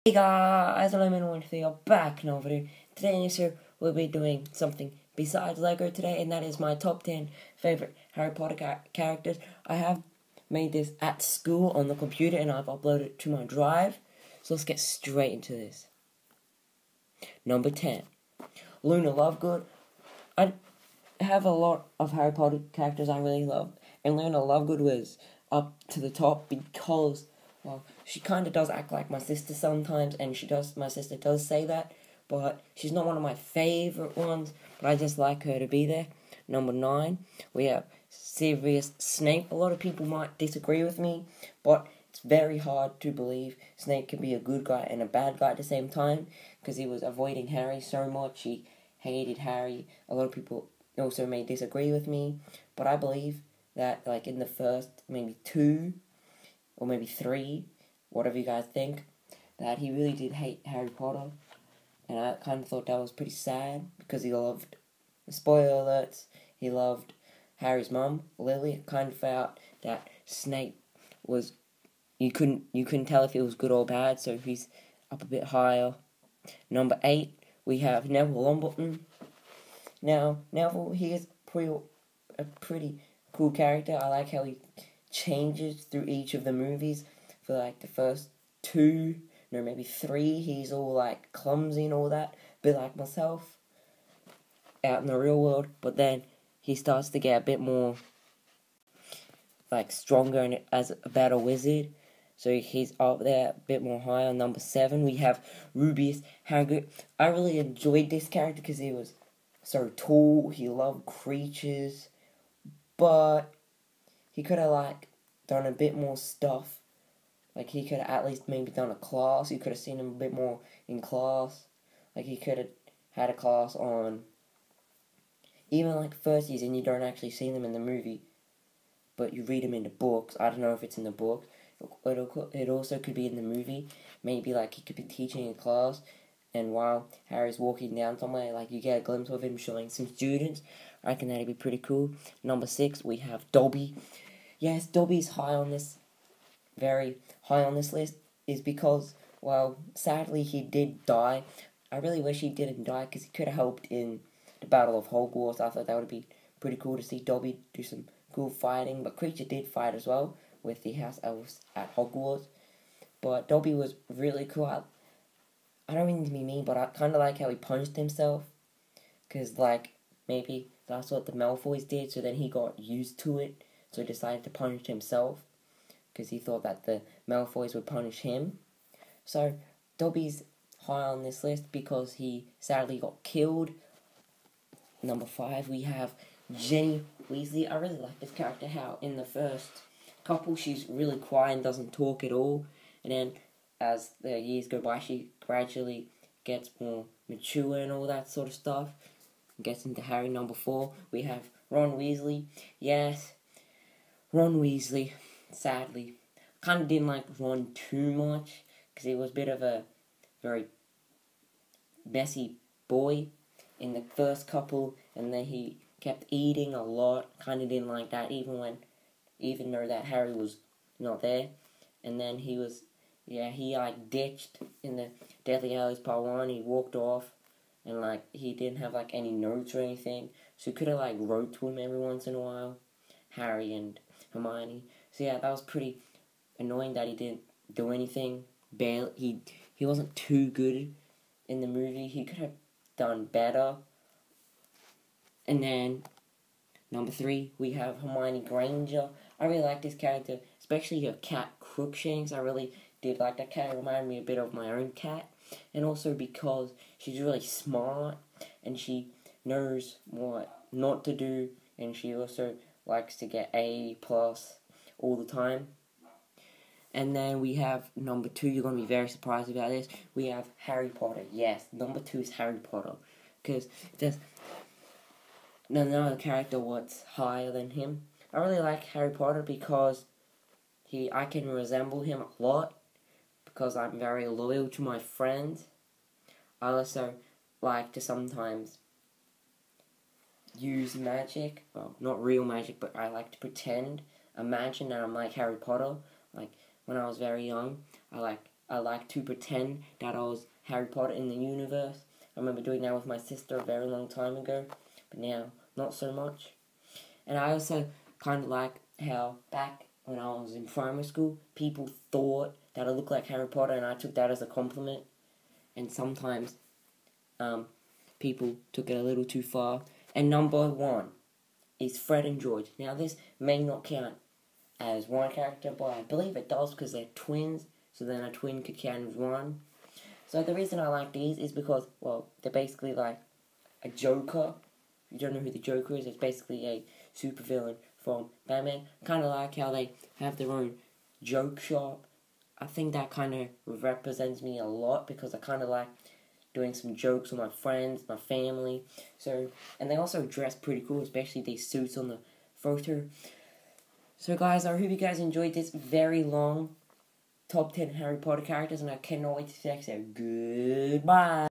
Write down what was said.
Hey guys, I'm back in another video. Today in this video, we'll be doing something besides Lego today, and that is my top 10 favorite Harry Potter characters. I have made this at school on the computer, and I've uploaded it to my drive. So let's get straight into this. Number 10, Luna Lovegood. I have a lot of Harry Potter characters I really love, and Luna Lovegood was up to the top because, well, she kind of does act like my sister sometimes, and my sister does say that, but she's not one of my favorite ones, but I just like her to be there. Number 9, we have Severus Snape. A lot of people might disagree with me, but it's very hard to believe Snape can be a good guy and a bad guy at the same time, because he was avoiding Harry so much. He hated Harry. A lot of people also may disagree with me, but I believe that, like, in the first maybe 2 or maybe 3, whatever you guys think, that he really did hate Harry Potter, and I kind of thought that was pretty sad, because he loved, spoiler alerts, he loved Harry's mum, Lily. Kind of felt that Snape was, you couldn't tell if he was good or bad, so he's up a bit higher. Number 8, we have Neville Longbottom. Now, Neville, he is a pretty cool character. I like how he changes through each of the movies. For like the first 2, no, maybe 3, he's all like clumsy and all that, a bit like myself out in the real world. But then he starts to get a bit more like stronger and as a battle wizard. So he's up there a bit more higher. Number 7, we have Rubeus Hagrid. I really enjoyed this character because he was so tall. He loved creatures, but he could have like done a bit more stuff. Like, he could have at least maybe done a class. You could have seen him a bit more in class. Like, he could have had a class on even like first years, and you don't actually see them in the movie, but you read them in the books. I don't know if it's in the book. It also could be in the movie. Maybe like he could be teaching a class, and while Harry's walking down somewhere, like, you get a glimpse of him showing some students. I reckon that'd be pretty cool. Number 6, we have Dobby. Yes, Dobby's very high on this list, is because, well, sadly he did die. I really wish he didn't die, because he could have helped in the Battle of Hogwarts. I thought that would be pretty cool to see Dobby do some cool fighting, but Kreacher did fight as well with the House Elves at Hogwarts. But Dobby was really cool. I don't mean to be mean, but I kind of like how he punched himself, because, like, maybe that's what the Malfoys did, so then he got used to it, so he decided to punch himself, because he thought that the Malfoys would punish him. So Dobby's high on this list because he sadly got killed. Number 5, we have Ginny Weasley. I really like this character, how in the first couple she's really quiet and doesn't talk at all, and then as the years go by she gradually gets more mature and all that sort of stuff. Gets into Harry. Number 4, we have Ron Weasley. Yes, Ron Weasley. Sadly, kind of didn't like Ron too much, because he was a bit of a very messy boy in the first couple, and then he kept eating a lot. Kind of didn't like that, even though that Harry was not there. And then he like ditched in the Deathly Hallows Part 1. He walked off, and like he didn't have like any notes or anything, so he could have like wrote to him every once in a while, Harry and Hermione. So yeah, that was pretty annoying that he didn't do anything. He wasn't too good in the movie. He could have done better. And then number 3, we have Hermione Granger. I really like this character, especially her cat Crookshanks. I really did like that cat. It reminded me a bit of my own cat. And also because she's really smart, and she knows what not to do, and she also likes to get A+ all the time. And then we have number 2, you're going to be very surprised about this, we have Harry Potter. Yes, number 2 is Harry Potter, because there's another character what's higher than him. I really like Harry Potter because I can resemble him a lot, because I'm very loyal to my friends. I also like to sometimes use magic, well, not real magic, but I like to imagine that I'm like Harry Potter. Like, when I was very young, I like I like to pretend that I was Harry Potter in the universe. I remember doing that with my sister a very long time ago, but now not so much. And I also kind of like how back when I was in primary school, people thought that I looked like Harry Potter, and I took that as a compliment. And sometimes people took it a little too far. And number 1 is Fred and George. Now, this may not count as one character, but I believe it does because they're twins, so then a twin could count as one. So the reason I like these is because, well, they're basically like a Joker. If you don't know who the Joker is, it's basically a supervillain from Batman. Kind of like how they have their own joke shop. I think that kind of represents me a lot because I kind of like doing some jokes with my friends, my family. So, and they also dress pretty cool, especially these suits on the photo. So guys, I hope you guys enjoyed this very long top 10 Harry Potter characters, and I cannot wait to say so. Goodbye.